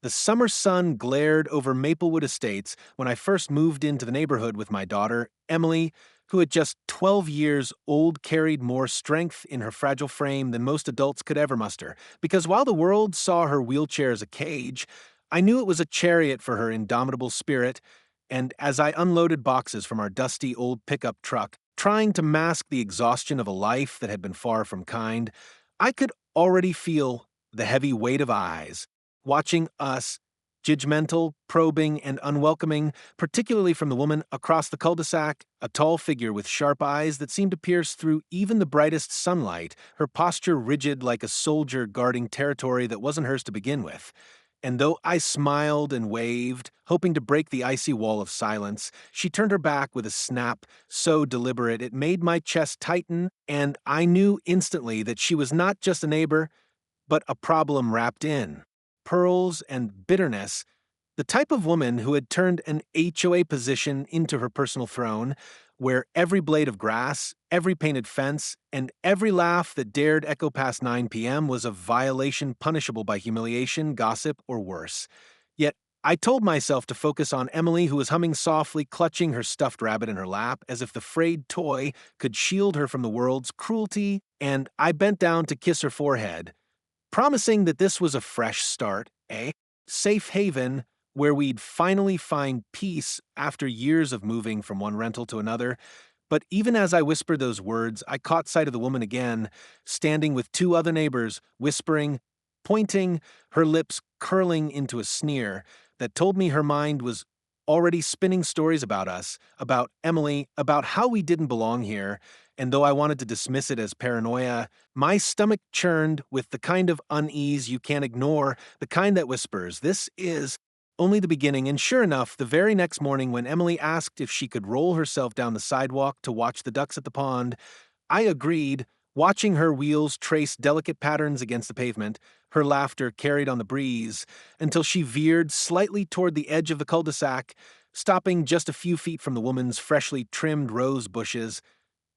The summer sun glared over Maplewood Estates when I first moved into the neighborhood with my daughter, Emily, who at just 12 years old carried more strength in her fragile frame than most adults could ever muster. Because while the world saw her wheelchair as a cage, I knew it was a chariot for her indomitable spirit, and as I unloaded boxes from our dusty old pickup truck, trying to mask the exhaustion of a life that had been far from kind, I could already feel the heavy weight of eyes watching us, judgmental, probing, and unwelcoming, particularly from the woman across the cul-de-sac, a tall figure with sharp eyes that seemed to pierce through even the brightest sunlight, her posture rigid like a soldier guarding territory that wasn't hers to begin with. And though I smiled and waved, hoping to break the icy wall of silence, she turned her back with a snap so deliberate it made my chest tighten, and I knew instantly that she was not just a neighbor, but a problem wrapped in pearls and bitterness, the type of woman who had turned an HOA position into her personal throne, where every blade of grass, every painted fence, and every laugh that dared echo past 9 p.m. was a violation punishable by humiliation, gossip, or worse. Yet, I told myself to focus on Emily, who was humming softly, clutching her stuffed rabbit in her lap, as if the frayed toy could shield her from the world's cruelty, and I bent down to kiss her forehead, promising that this was a fresh start, a safe haven where we'd finally find peace after years of moving from one rental to another. But even as I whispered those words, I caught sight of the woman again, standing with two other neighbors, whispering, pointing, her lips curling into a sneer that told me her mind was already spinning stories about us, about Emily, about how we didn't belong here. And though I wanted to dismiss it as paranoia, my stomach churned with the kind of unease you can't ignore, the kind that whispers, "This is only the beginning." And sure enough, the very next morning when Emily asked if she could roll herself down the sidewalk to watch the ducks at the pond, I agreed, watching her wheels trace delicate patterns against the pavement, her laughter carried on the breeze, until she veered slightly toward the edge of the cul-de-sac, stopping just a few feet from the woman's freshly trimmed rose bushes.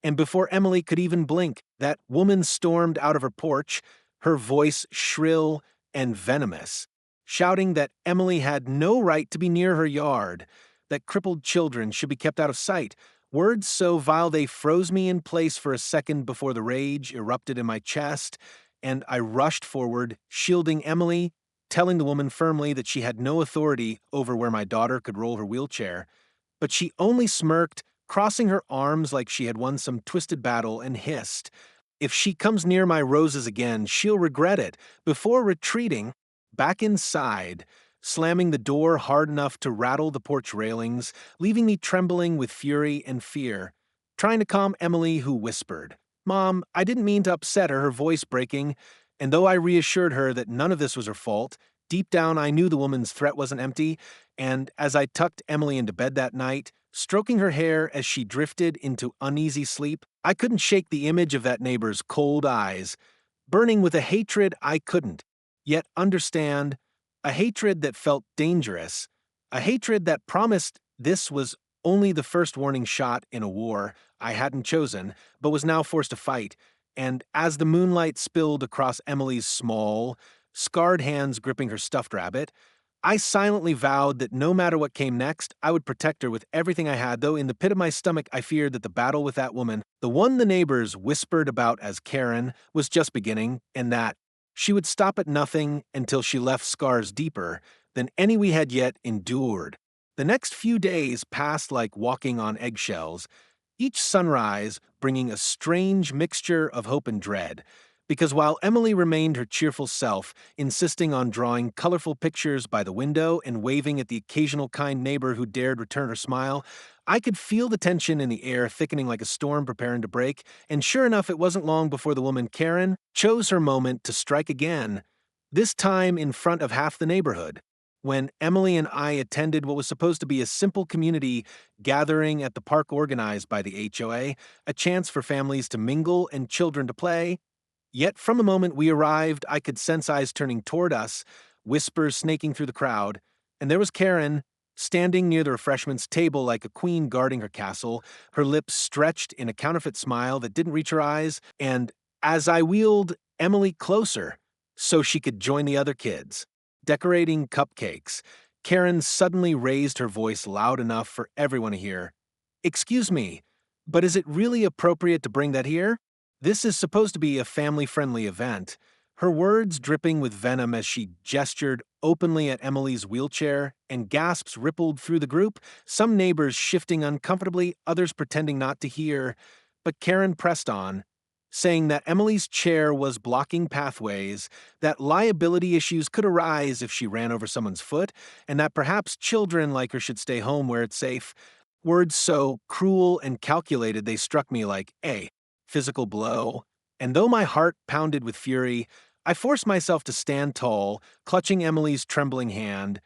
And before Emily could even blink, that woman stormed out of her porch, her voice shrill and venomous, shouting that Emily had no right to be near her yard, that crippled children should be kept out of sight, words so vile they froze me in place for a second before the rage erupted in my chest, and I rushed forward, shielding Emily, telling the woman firmly that she had no authority over where my daughter could roll her wheelchair. But she only smirked, crossing her arms like she had won some twisted battle, and hissed, "If she comes near my roses again, she'll regret it," before retreating back inside, slamming the door hard enough to rattle the porch railings, leaving me trembling with fury and fear, trying to calm Emily, who whispered, "Mom, I didn't mean to upset her," her voice breaking, and though I reassured her that none of this was her fault, deep down I knew the woman's threat wasn't empty, and as I tucked Emily into bed that night, stroking her hair as she drifted into uneasy sleep, I couldn't shake the image of that neighbor's cold eyes, burning with a hatred I couldn't yet understand, a hatred that felt dangerous, a hatred that promised this was only the first warning shot in a war I hadn't chosen, but was now forced to fight. And as the moonlight spilled across Emily's small, scarred hands gripping her stuffed rabbit, I silently vowed that no matter what came next, I would protect her with everything I had, though in the pit of my stomach I feared that the battle with that woman, the one the neighbors whispered about as Karen, was just beginning, and that she would stop at nothing until she left scars deeper than any we had yet endured. The next few days passed like walking on eggshells, each sunrise bringing a strange mixture of hope and dread. Because while Emily remained her cheerful self, insisting on drawing colorful pictures by the window and waving at the occasional kind neighbor who dared return her smile, I could feel the tension in the air thickening like a storm preparing to break, and sure enough, it wasn't long before the woman Karen chose her moment to strike again, this time in front of half the neighborhood. When Emily and I attended what was supposed to be a simple community gathering at the park organized by the HOA, a chance for families to mingle and children to play, yet from the moment we arrived, I could sense eyes turning toward us, whispers snaking through the crowd, and there was Karen, standing near the refreshments table like a queen guarding her castle, her lips stretched in a counterfeit smile that didn't reach her eyes, and as I wheeled Emily closer so she could join the other kids, decorating cupcakes, Karen suddenly raised her voice loud enough for everyone to hear. "Excuse me, but is it really appropriate to bring that here? This is supposed to be a family-friendly event." Her words dripping with venom as she gestured openly at Emily's wheelchair, and gasps rippled through the group, some neighbors shifting uncomfortably, others pretending not to hear. But Karen pressed on, saying that Emily's chair was blocking pathways, that liability issues could arise if she ran over someone's foot, and that perhaps children like her should stay home where it's safe. Words so cruel and calculated they struck me like a physical blow. And though my heart pounded with fury, I forced myself to stand tall, clutching Emily's trembling hand,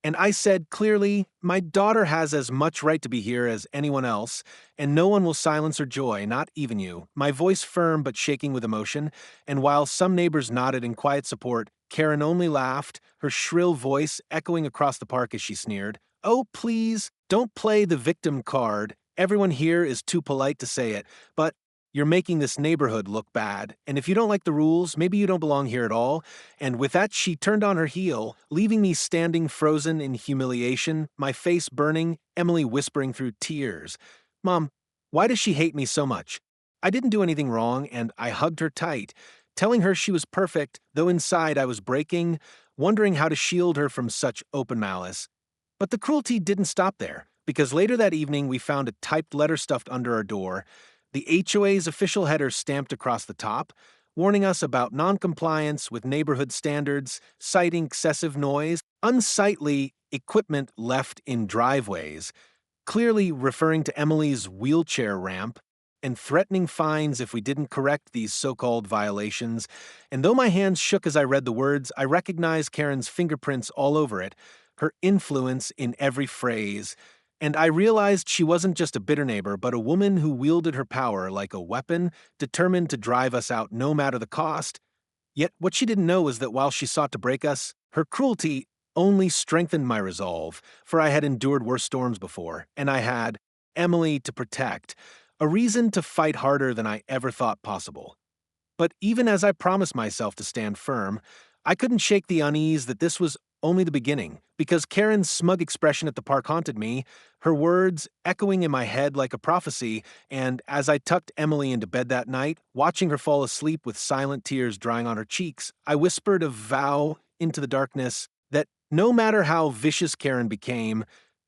and I said clearly, "My daughter has as much right to be here as anyone else, and no one will silence her joy, not even you." My voice firm but shaking with emotion, and while some neighbors nodded in quiet support, Karen only laughed, her shrill voice echoing across the park as she sneered, "Oh, please, don't play the victim card. Everyone here is too polite to say it, but you're making this neighborhood look bad, and if you don't like the rules, maybe you don't belong here at all." And with that, she turned on her heel, leaving me standing frozen in humiliation, my face burning, Emily whispering through tears, "Mom, why does she hate me so much?" I didn't do anything wrong, and I hugged her tight, telling her she was perfect, though inside I was breaking, wondering how to shield her from such open malice. But the cruelty didn't stop there, because later that evening we found a typed letter stuffed under our door, the HOA's official header stamped across the top, warning us about noncompliance with neighborhood standards, citing excessive noise, unsightly equipment left in driveways, clearly referring to Emily's wheelchair ramp, and threatening fines if we didn't correct these so-called violations. And though my hands shook as I read the words, I recognized Karen's fingerprints all over it, her influence in every phrase. And I realized she wasn't just a bitter neighbor, but a woman who wielded her power like a weapon, determined to drive us out no matter the cost. Yet what she didn't know was that while she sought to break us, her cruelty only strengthened my resolve, for I had endured worse storms before, and I had Emily to protect, a reason to fight harder than I ever thought possible. But even as I promised myself to stand firm, I couldn't shake the unease that this was only the beginning, because Karen's smug expression at the park haunted me, her words echoing in my head like a prophecy, and as I tucked Emily into bed that night, watching her fall asleep with silent tears drying on her cheeks, I whispered a vow into the darkness that no matter how vicious Karen became,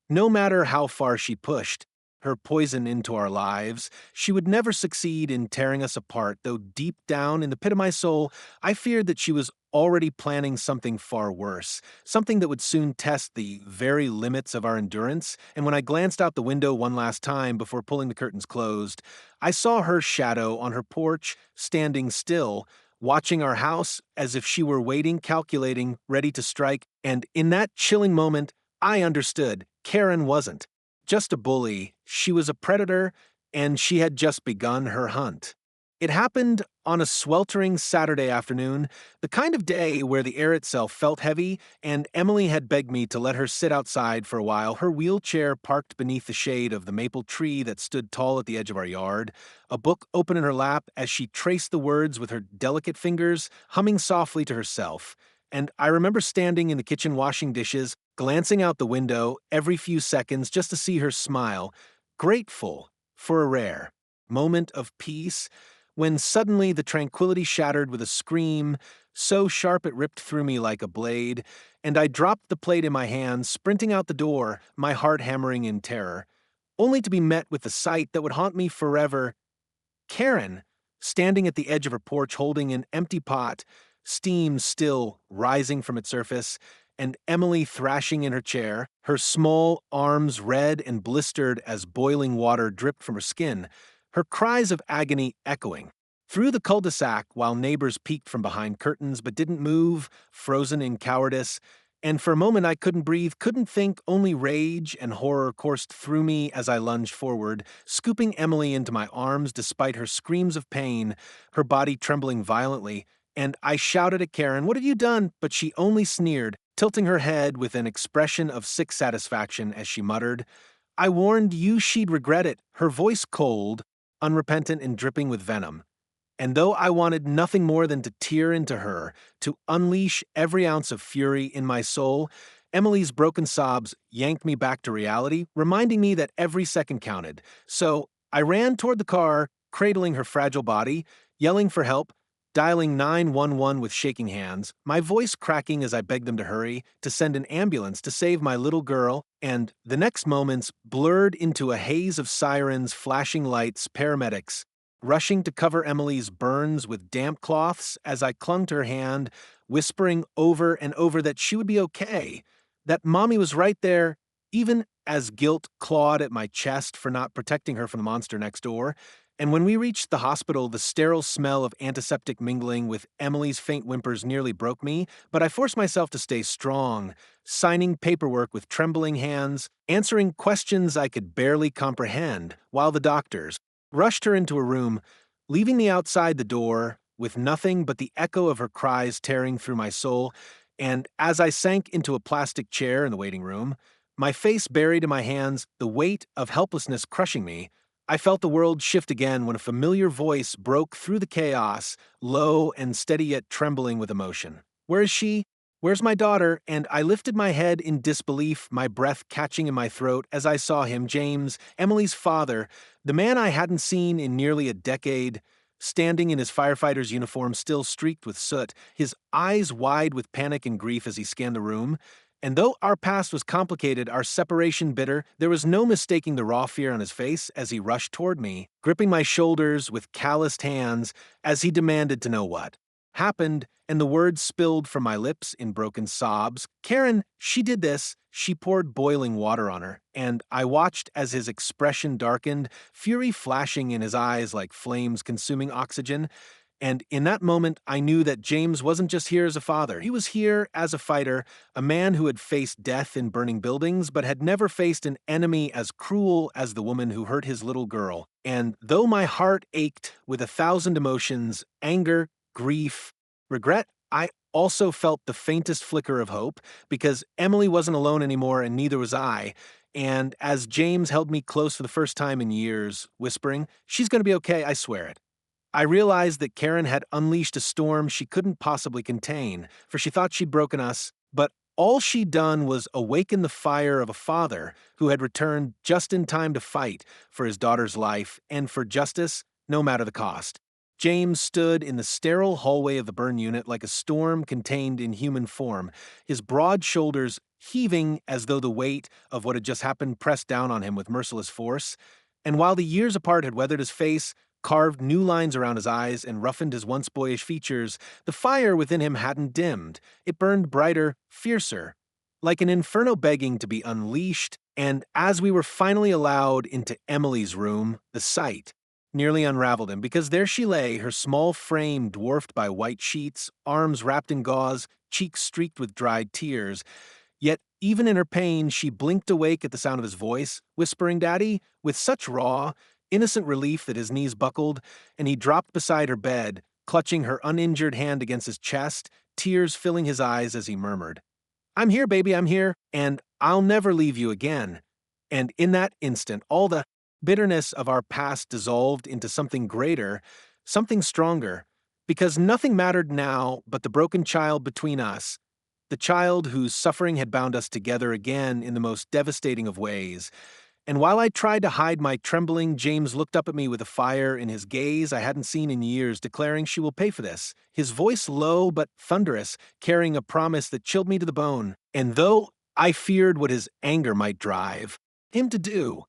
no matter how far she pushed her poison into our lives, she would never succeed in tearing us apart, though deep down in the pit of my soul, I feared that she was already planning something far worse, something that would soon test the very limits of our endurance. And when I glanced out the window one last time before pulling the curtains closed, I saw her shadow on her porch, standing still, watching our house as if she were waiting, calculating, ready to strike. And in that chilling moment, I understood Karen wasn't just a bully, she was a predator, and she had just begun her hunt. It happened on a sweltering Saturday afternoon, the kind of day where the air itself felt heavy, and Emily had begged me to let her sit outside for a while, her wheelchair parked beneath the shade of the maple tree that stood tall at the edge of our yard, a book open in her lap as she traced the words with her delicate fingers, humming softly to herself. And I remember standing in the kitchen washing dishes, glancing out the window every few seconds just to see her smile, grateful for a rare moment of peace, when suddenly the tranquility shattered with a scream so sharp it ripped through me like a blade, and I dropped the plate in my hand, sprinting out the door, my heart hammering in terror, only to be met with the sight that would haunt me forever. Karen, standing at the edge of her porch holding an empty pot, steam still rising from its surface, and Emily thrashing in her chair, her small arms red and blistered as boiling water dripped from her skin, her cries of agony echoing through the cul-de-sac while neighbors peeked from behind curtains but didn't move, frozen in cowardice. And for a moment I couldn't breathe, couldn't think, only rage and horror coursed through me as I lunged forward, scooping Emily into my arms despite her screams of pain, her body trembling violently. And I shouted at Karen, "What have you done?" But she only sneered, tilting her head with an expression of sick satisfaction as she muttered, "I warned you she'd regret it," her voice cold, unrepentant and dripping with venom. And though I wanted nothing more than to tear into her, to unleash every ounce of fury in my soul, Emily's broken sobs yanked me back to reality, reminding me that every second counted. So I ran toward the car, cradling her fragile body, yelling for help, dialing 911 with shaking hands, my voice cracking as I begged them to hurry, to send an ambulance to save my little girl, and the next moments blurred into a haze of sirens, flashing lights, paramedics, rushing to cover Emily's burns with damp cloths as I clung to her hand, whispering over and over that she would be okay, that Mommy was right there, even as guilt clawed at my chest for not protecting her from the monster next door. And when we reached the hospital, the sterile smell of antiseptic mingling with Emily's faint whimpers nearly broke me, but I forced myself to stay strong, signing paperwork with trembling hands, answering questions I could barely comprehend, while the doctors rushed her into a room, leaving me outside the door with nothing but the echo of her cries tearing through my soul. And as I sank into a plastic chair in the waiting room, my face buried in my hands, the weight of helplessness crushing me, I felt the world shift again when a familiar voice broke through the chaos, low and steady yet trembling with emotion. "Where is she? Where's my daughter?" And I lifted my head in disbelief, my breath catching in my throat as I saw him, James, Emily's father, the man I hadn't seen in nearly a decade, standing in his firefighter's uniform still streaked with soot, his eyes wide with panic and grief as he scanned the room. And though our past was complicated, our separation bitter, there was no mistaking the raw fear on his face as he rushed toward me, gripping my shoulders with calloused hands as he demanded to know what happened, and the words spilled from my lips in broken sobs. "Karen, she did this." She poured boiling water on her, and I watched as his expression darkened, fury flashing in his eyes like flames consuming oxygen. And in that moment, I knew that James wasn't just here as a father. He was here as a fighter, a man who had faced death in burning buildings, but had never faced an enemy as cruel as the woman who hurt his little girl. And though my heart ached with 1,000 emotions, anger, grief, regret, I also felt the faintest flicker of hope, because Emily wasn't alone anymore and neither was I. And as James held me close for the first time in years, whispering, "She's going to be okay, I swear it," I realized that Karen had unleashed a storm she couldn't possibly contain, for she thought she'd broken us, but all she'd done was awaken the fire of a father who had returned just in time to fight for his daughter's life and for justice, no matter the cost. James stood in the sterile hallway of the burn unit like a storm contained in human form, his broad shoulders heaving as though the weight of what had just happened pressed down on him with merciless force. And while the years apart had weathered his face, carved new lines around his eyes, and roughened his once boyish features, the fire within him hadn't dimmed. It burned brighter, fiercer, like an inferno begging to be unleashed. And as we were finally allowed into Emily's room, the sight nearly unraveled him, because there she lay, her small frame dwarfed by white sheets, arms wrapped in gauze, cheeks streaked with dried tears. Yet, even in her pain, she blinked awake at the sound of his voice, whispering "Daddy," with such raw, innocent relief that his knees buckled, and he dropped beside her bed, clutching her uninjured hand against his chest, tears filling his eyes as he murmured, "I'm here, baby, I'm here, and I'll never leave you again." And in that instant, all the bitterness of our past dissolved into something greater, something stronger, because nothing mattered now but the broken child between us, the child whose suffering had bound us together again in the most devastating of ways. And while I tried to hide my trembling, James looked up at me with a fire in his gaze I hadn't seen in years, declaring she will pay for this, his voice low but thunderous, carrying a promise that chilled me to the bone. And though I feared what his anger might drive him to do,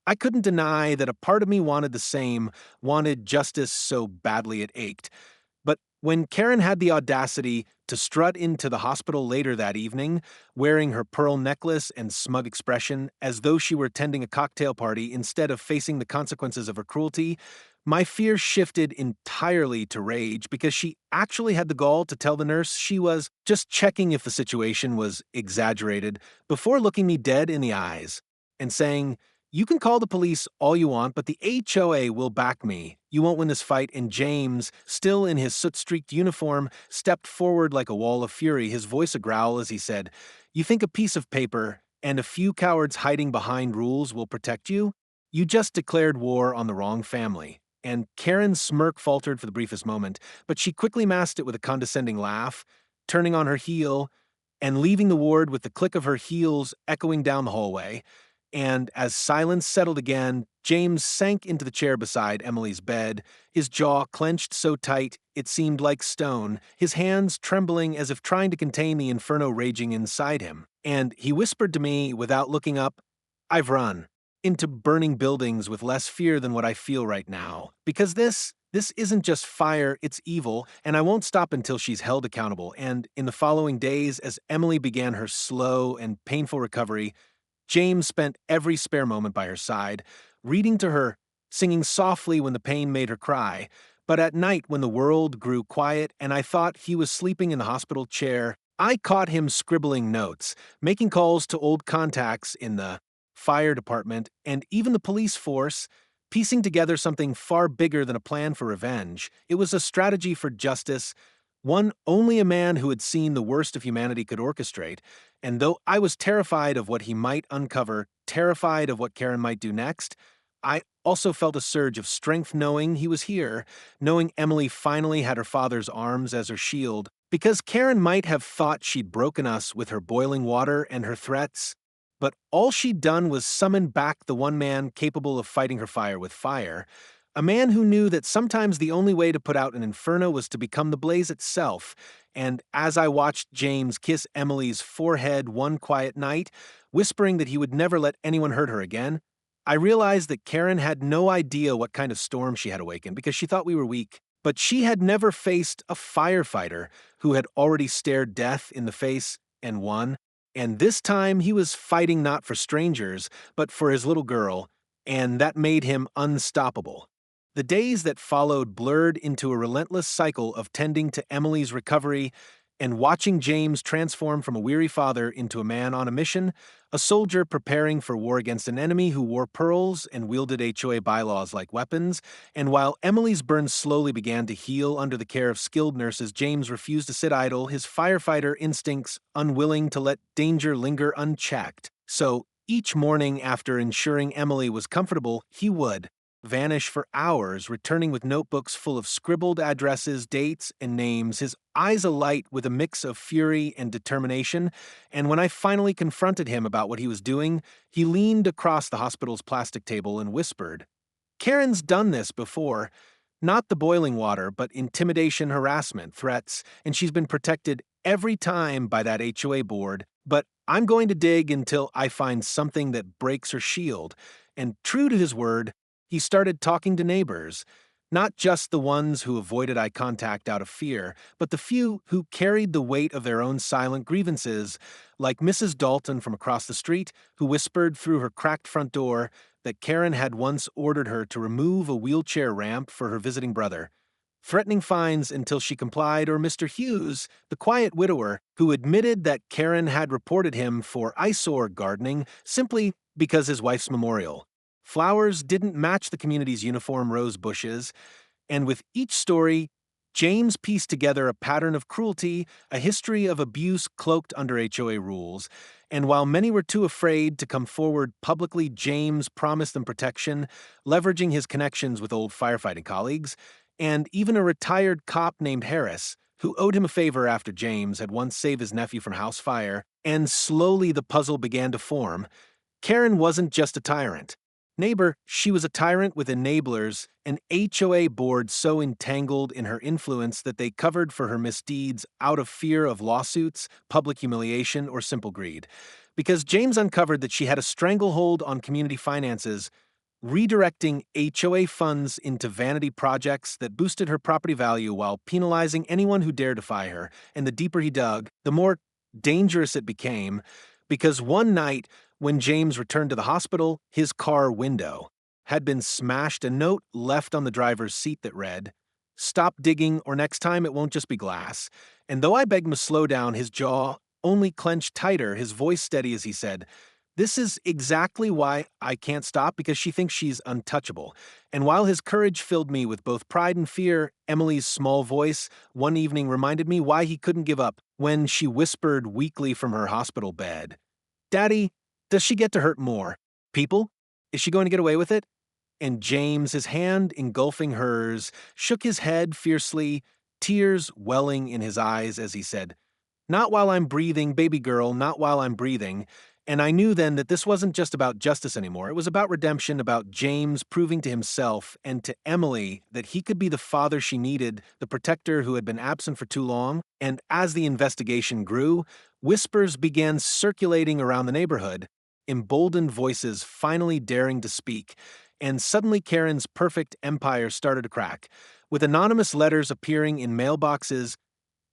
I couldn't deny that a part of me wanted the same, wanted justice so badly it ached. But when Karen had the audacity to strut into the hospital later that evening, wearing her pearl necklace and smug expression as though she were attending a cocktail party instead of facing the consequences of her cruelty, my fear shifted entirely to rage, because she actually had the gall to tell the nurse she was just checking if the situation was exaggerated before looking me dead in the eyes and saying, "You can call the police all you want, but the HOA will back me. You won't win this fight." And James, still in his soot-streaked uniform, stepped forward like a wall of fury, his voice a growl as he said, "You think a piece of paper and a few cowards hiding behind rules will protect you? You just declared war on the wrong family. and Karen's smirk faltered for the briefest moment, but she quickly masked it with a condescending laugh, turning on her heel and leaving the ward with the click of her heels echoing down the hallway. And as silence settled again, James sank into the chair beside Emily's bed, his jaw clenched so tight it seemed like stone, his hands trembling as if trying to contain the inferno raging inside him. And he whispered to me without looking up, "I've run into burning buildings with less fear than what I feel right now. Because this isn't just fire, it's evil, and I won't stop until she's held accountable." And in the following days, as Emily began her slow and painful recovery, James spent every spare moment by her side, reading to her, singing softly when the pain made her cry. But at night, when the world grew quiet and I thought he was sleeping in the hospital chair, I caught him scribbling notes, making calls to old contacts in the fire department and even the police force, piecing together something far bigger than a plan for revenge. It was a strategy for justice, one only a man who had seen the worst of humanity could orchestrate. And though I was terrified of what he might uncover, terrified of what Karen might do next, I also felt a surge of strength knowing he was here, knowing Emily finally had her father's arms as her shield. Because Karen might have thought she'd broken us with her boiling water and her threats, but all she'd done was summon back the one man capable of fighting her fire with fire, a man who knew that sometimes the only way to put out an inferno was to become the blaze itself. And as I watched James kiss Emily's forehead one quiet night, whispering that he would never let anyone hurt her again, I realized that Karen had no idea what kind of storm she had awakened because she thought we were weak. But she had never faced a firefighter who had already stared death in the face and won. And this time he was fighting not for strangers, but for his little girl, and that made him unstoppable. The days that followed blurred into a relentless cycle of tending to Emily's recovery and watching James transform from a weary father into a man on a mission, a soldier preparing for war against an enemy who wore pearls and wielded HOA bylaws like weapons. And while Emily's burns slowly began to heal under the care of skilled nurses, James refused to sit idle, his firefighter instincts unwilling to let danger linger unchecked. So each morning, after ensuring Emily was comfortable, he would vanish for hours, returning with notebooks full of scribbled addresses, dates, and names, his eyes alight with a mix of fury and determination. And when I finally confronted him about what he was doing, he leaned across the hospital's plastic table and whispered, "Karen's done this before. Not the boiling water, but intimidation, harassment, threats, and she's been protected every time by that HOA board. But I'm going to dig until I find something that breaks her shield." And true to his word, he started talking to neighbors, not just the ones who avoided eye contact out of fear, but the few who carried the weight of their own silent grievances, like Mrs. Dalton from across the street, who whispered through her cracked front door that Karen had once ordered her to remove a wheelchair ramp for her visiting brother, threatening fines until she complied, or Mr. Hughes, the quiet widower, who admitted that Karen had reported him for eyesore gardening simply because his wife's memorial. Flowers didn't match the community's uniform rose bushes, and with each story, James pieced together a pattern of cruelty, a history of abuse cloaked under HOA rules. And while many were too afraid to come forward publicly, James promised them protection, leveraging his connections with old firefighting colleagues, and even a retired cop named Harris, who owed him a favor after James had once saved his nephew from house fire. And slowly the puzzle began to form. Karen wasn't just a tyrant. Neighbor, she was a tyrant with enablers, an HOA board so entangled in her influence that they covered for her misdeeds out of fear of lawsuits, public humiliation, or simple greed. Because James uncovered that she had a stranglehold on community finances, redirecting HOA funds into vanity projects that boosted her property value while penalizing anyone who dared defy her. And the deeper he dug, the more dangerous it became, because one night, when James returned to the hospital, his car window had been smashed, a note left on the driver's seat that read, "Stop digging, or next time it won't just be glass." And though I begged him to slow down, his jaw only clenched tighter, his voice steady as he said, "This is exactly why I can't stop, because she thinks she's untouchable." And while his courage filled me with both pride and fear, Emily's small voice one evening reminded me why he couldn't give up when she whispered weakly from her hospital bed, "Daddy, does she get to hurt more people? Is she going to get away with it?" And James, his hand engulfing hers, shook his head fiercely, tears welling in his eyes as he said, "Not while I'm breathing, baby girl, not while I'm breathing." And I knew then that this wasn't just about justice anymore. It was about redemption, about James proving to himself and to Emily that he could be the father she needed, the protector who had been absent for too long. And as the investigation grew, whispers began circulating around the neighborhood, emboldened voices finally daring to speak. And suddenly Karen's perfect empire started to crack, with anonymous letters appearing in mailboxes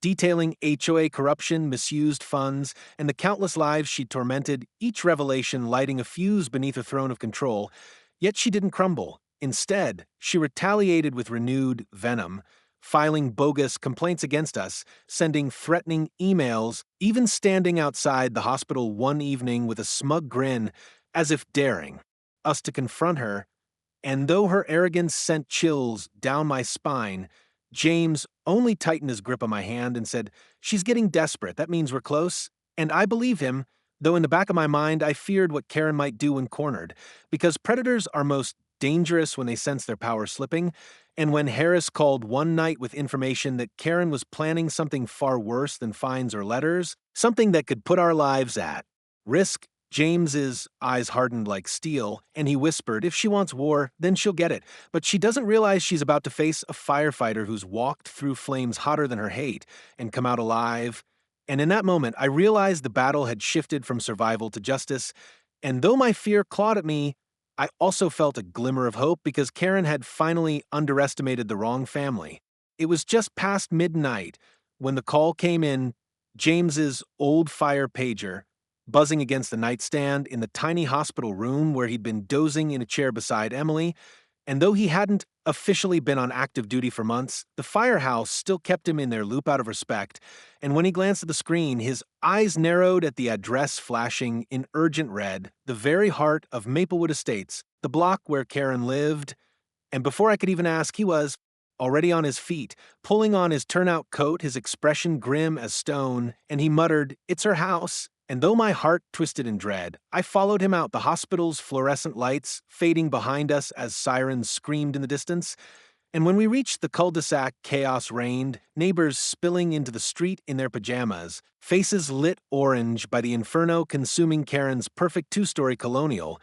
detailing HOA corruption, misused funds, and the countless lives she tormented, each revelation lighting a fuse beneath her throne of control. Yet she didn't crumble. Instead, she retaliated with renewed venom, filing bogus complaints against us, sending threatening emails, even standing outside the hospital one evening with a smug grin, as if daring us to confront her. And though her arrogance sent chills down my spine, James only tightened his grip on my hand and said, "She's getting desperate. That means we're close." And I believe him, though in the back of my mind I feared what Karen might do when cornered, because predators are most dangerous when they sense their power slipping. And when Harris called one night with information that Karen was planning something far worse than fines or letters, something that could put our lives at risk, James's eyes hardened like steel, and he whispered, "If she wants war, then she'll get it. But she doesn't realize she's about to face a firefighter who's walked through flames hotter than her hate and come out alive." And in that moment, I realized the battle had shifted from survival to justice. And though my fear clawed at me, I also felt a glimmer of hope because Karen had finally underestimated the wrong family. It was just past midnight when the call came in, James's old fire pager, buzzing against the nightstand in the tiny hospital room where he'd been dozing in a chair beside Emily. And though he hadn't officially been on active duty for months, the firehouse still kept him in their loop out of respect. And when he glanced at the screen, his eyes narrowed at the address flashing in urgent red, the very heart of Maplewood Estates, the block where Karen lived. And before I could even ask, he was already on his feet, pulling on his turnout coat, his expression grim as stone, and he muttered, "It's her house." And though my heart twisted in dread, I followed him out, the hospital's fluorescent lights fading behind us as sirens screamed in the distance. And when we reached the cul-de-sac, chaos reigned, neighbors spilling into the street in their pajamas, faces lit orange by the inferno consuming Karen's perfect two-story colonial,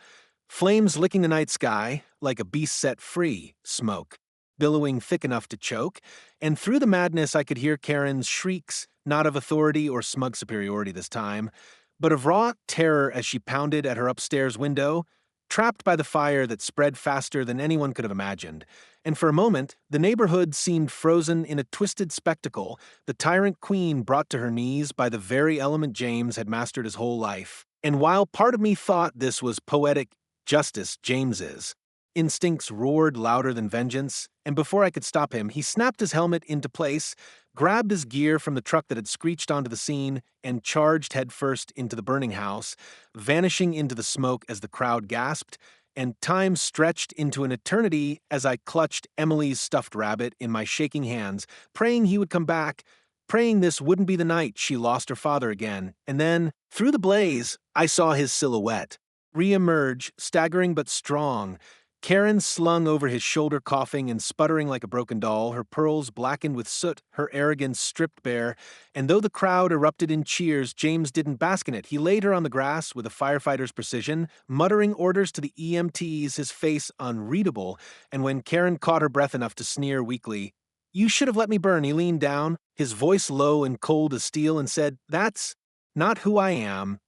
flames licking the night sky like a beast set free, smoke billowing thick enough to choke, and through the madness I could hear Karen's shrieks, not of authority or smug superiority this time, but of raw terror as she pounded at her upstairs window, trapped by the fire that spread faster than anyone could have imagined. And for a moment, the neighborhood seemed frozen in a twisted spectacle, the tyrant queen brought to her knees by the very element James had mastered his whole life. And while part of me thought this was poetic justice, James's instincts roared louder than vengeance, and before I could stop him, he snapped his helmet into place, grabbed his gear from the truck that had screeched onto the scene, and charged headfirst into the burning house, vanishing into the smoke as the crowd gasped, and time stretched into an eternity as I clutched Emily's stuffed rabbit in my shaking hands, praying he would come back, praying this wouldn't be the night she lost her father again. And then, through the blaze, I saw his silhouette re-emerge, staggering but strong, Karen slung over his shoulder, coughing and sputtering like a broken doll, her pearls blackened with soot, her arrogance stripped bare. And though the crowd erupted in cheers, James didn't bask in it. He laid her on the grass with a firefighter's precision, muttering orders to the EMTs, his face unreadable. And when Karen caught her breath enough to sneer weakly, "You should have let me burn," he leaned down, his voice low and cold as steel, and said, "That's not who I am.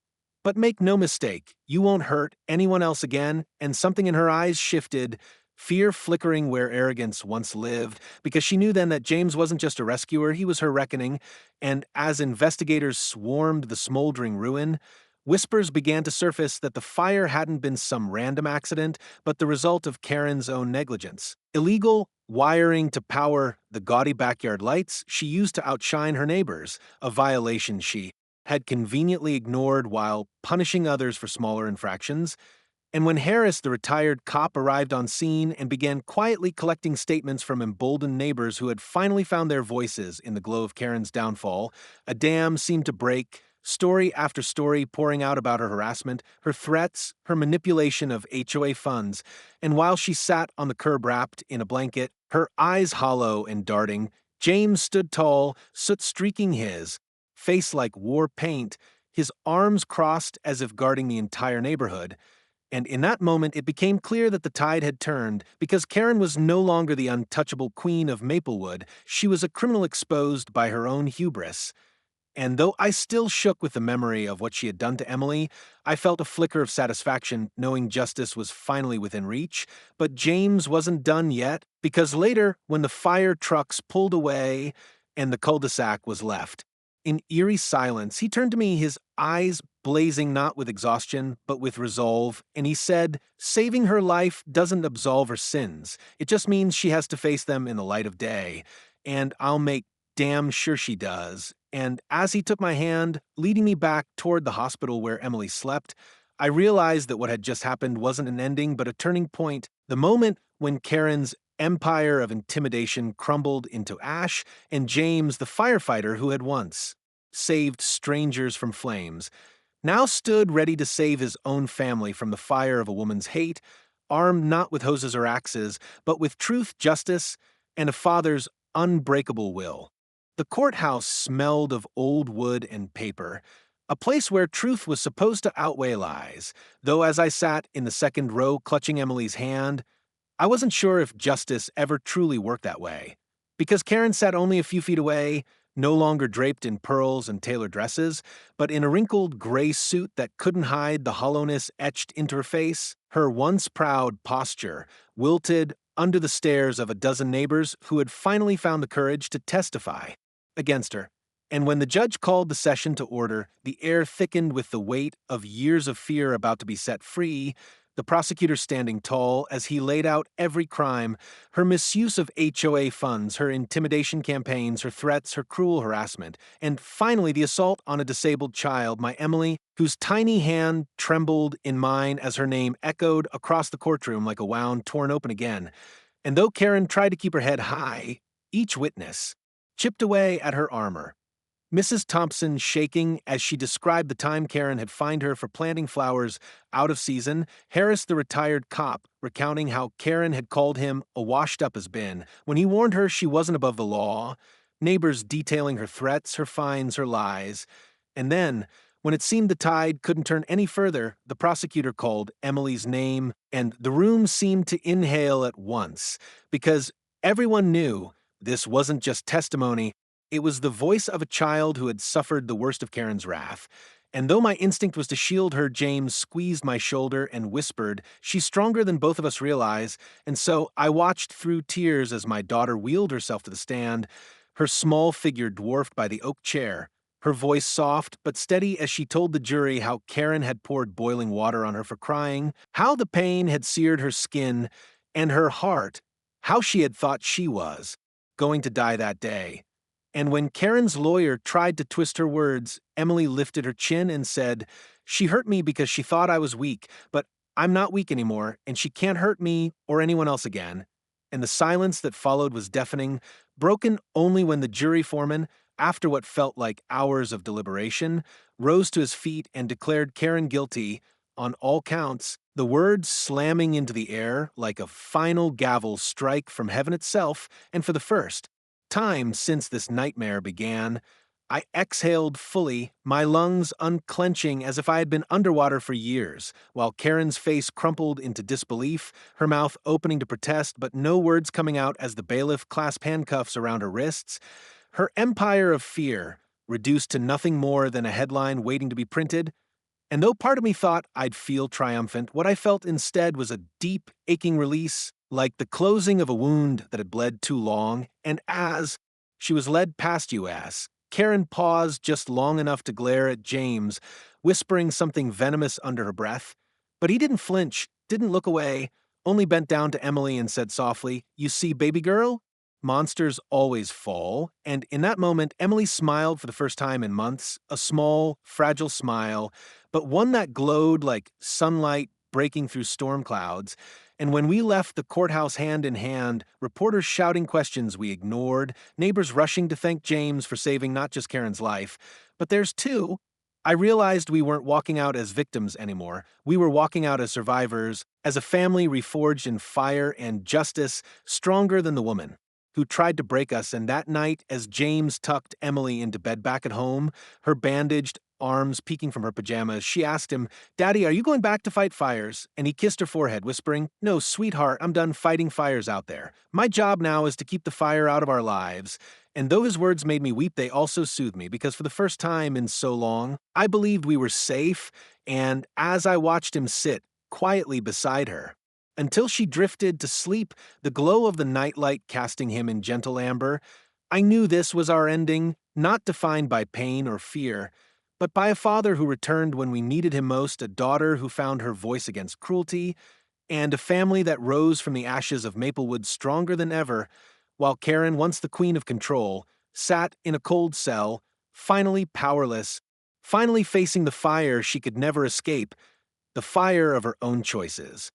But make no mistake, you won't hurt anyone else again." And something in her eyes shifted, fear flickering where arrogance once lived, because she knew then that James wasn't just a rescuer, he was her reckoning. And as investigators swarmed the smoldering ruin, whispers began to surface that the fire hadn't been some random accident, but the result of Karen's own negligence. Illegal wiring to power the gaudy backyard lights she used to outshine her neighbors, a violation she had conveniently ignored while punishing others for smaller infractions. And when Harris, the retired cop, arrived on scene and began quietly collecting statements from emboldened neighbors who had finally found their voices in the glow of Karen's downfall, a dam seemed to break, story after story pouring out about her harassment, her threats, her manipulation of HOA funds, and while she sat on the curb wrapped in a blanket, her eyes hollow and darting, James stood tall, soot streaking his face like war paint, his arms crossed as if guarding the entire neighborhood. And in that moment, it became clear that the tide had turned, because Karen was no longer the untouchable queen of Maplewood. She was a criminal exposed by her own hubris. And though I still shook with the memory of what she had done to Emily, I felt a flicker of satisfaction knowing justice was finally within reach. But James wasn't done yet, because later, when the fire trucks pulled away and the cul-de-sac was left, in eerie silence, he turned to me, his eyes blazing not with exhaustion, but with resolve, and he said, "Saving her life doesn't absolve her sins. It just means she has to face them in the light of day. And I'll make damn sure she does." And as he took my hand, leading me back toward the hospital where Emily slept, I realized that what had just happened wasn't an ending, but a turning point. The moment when Karen's empire of intimidation crumbled into ash, and James, the firefighter who had once saved strangers from flames, now stood ready to save his own family from the fire of a woman's hate, armed not with hoses or axes, but with truth, justice, and a father's unbreakable will. The courthouse smelled of old wood and paper, a place where truth was supposed to outweigh lies, though as I sat in the second row clutching Emily's hand, I wasn't sure if justice ever truly worked that way. Because Karen sat only a few feet away, no longer draped in pearls and tailored dresses, but in a wrinkled gray suit that couldn't hide the hollowness etched into her face, her once proud posture wilted under the stares of a dozen neighbors who had finally found the courage to testify against her. And when the judge called the session to order, the air thickened with the weight of years of fear about to be set free, the prosecutor standing tall as he laid out every crime, her misuse of HOA funds, her intimidation campaigns, her threats, her cruel harassment, and finally the assault on a disabled child, my Emily, whose tiny hand trembled in mine as her name echoed across the courtroom like a wound torn open again. And though Karen tried to keep her head high, each witness chipped away at her armor. Mrs. Thompson shaking as she described the time Karen had fined her for planting flowers out of season, Harris the retired cop recounting how Karen had called him a washed-up-as-been when he warned her she wasn't above the law, neighbors detailing her threats, her fines, her lies. And then, when it seemed the tide couldn't turn any further, the prosecutor called Emily's name, and the room seemed to inhale at once, because everyone knew this wasn't just testimony. It was the voice of a child who had suffered the worst of Karen's wrath. And though my instinct was to shield her, James squeezed my shoulder and whispered, "She's stronger than both of us realize." And so I watched through tears as my daughter wheeled herself to the stand, her small figure dwarfed by the oak chair, her voice soft but steady as she told the jury how Karen had poured boiling water on her for crying, how the pain had seared her skin, and her heart, how she had thought she was going to die that day. And when Karen's lawyer tried to twist her words, Emily lifted her chin and said, "She hurt me because she thought I was weak, but I'm not weak anymore, and she can't hurt me or anyone else again." And the silence that followed was deafening, broken only when the jury foreman, after what felt like hours of deliberation, rose to his feet and declared Karen guilty on all counts, the words slamming into the air like a final gavel strike from heaven itself, and for the first time since this nightmare began, I exhaled fully, my lungs unclenching as if I had been underwater for years, while Karen's face crumpled into disbelief, her mouth opening to protest, but no words coming out as the bailiff clasped handcuffs around her wrists. Her empire of fear, reduced to nothing more than a headline waiting to be printed. And though part of me thought I'd feel triumphant, what I felt instead was a deep, aching release, like the closing of a wound that had bled too long. And as she was led past US, Karen paused just long enough to glare at James, whispering something venomous under her breath. But he didn't flinch, didn't look away, only bent down to Emily and said softly, "You see, baby girl? Monsters always fall." And in that moment, Emily smiled for the first time in months, a small, fragile smile, but one that glowed like sunlight breaking through storm clouds. And when we left the courthouse hand in hand, reporters shouting questions we ignored, neighbors rushing to thank James for saving not just Karen's life, but theirs too, I realized we weren't walking out as victims anymore. We were walking out as survivors, as a family reforged in fire and justice, stronger than the woman who tried to break us. And that night, as James tucked Emily into bed back at home, her bandaged arms peeking from her pajamas, she asked him, "Daddy, are you going back to fight fires?" And he kissed her forehead, whispering, "No, sweetheart, I'm done fighting fires out there. My job now is to keep the fire out of our lives." And though his words made me weep, they also soothed me because for the first time in so long, I believed we were safe. And as I watched him sit quietly beside her, until she drifted to sleep, the glow of the nightlight casting him in gentle amber, I knew this was our ending, not defined by pain or fear, but by a father who returned when we needed him most, a daughter who found her voice against cruelty, and a family that rose from the ashes of Maplewood stronger than ever, while Karen, once the queen of control, sat in a cold cell, finally powerless, finally facing the fire she could never escape, the fire of her own choices.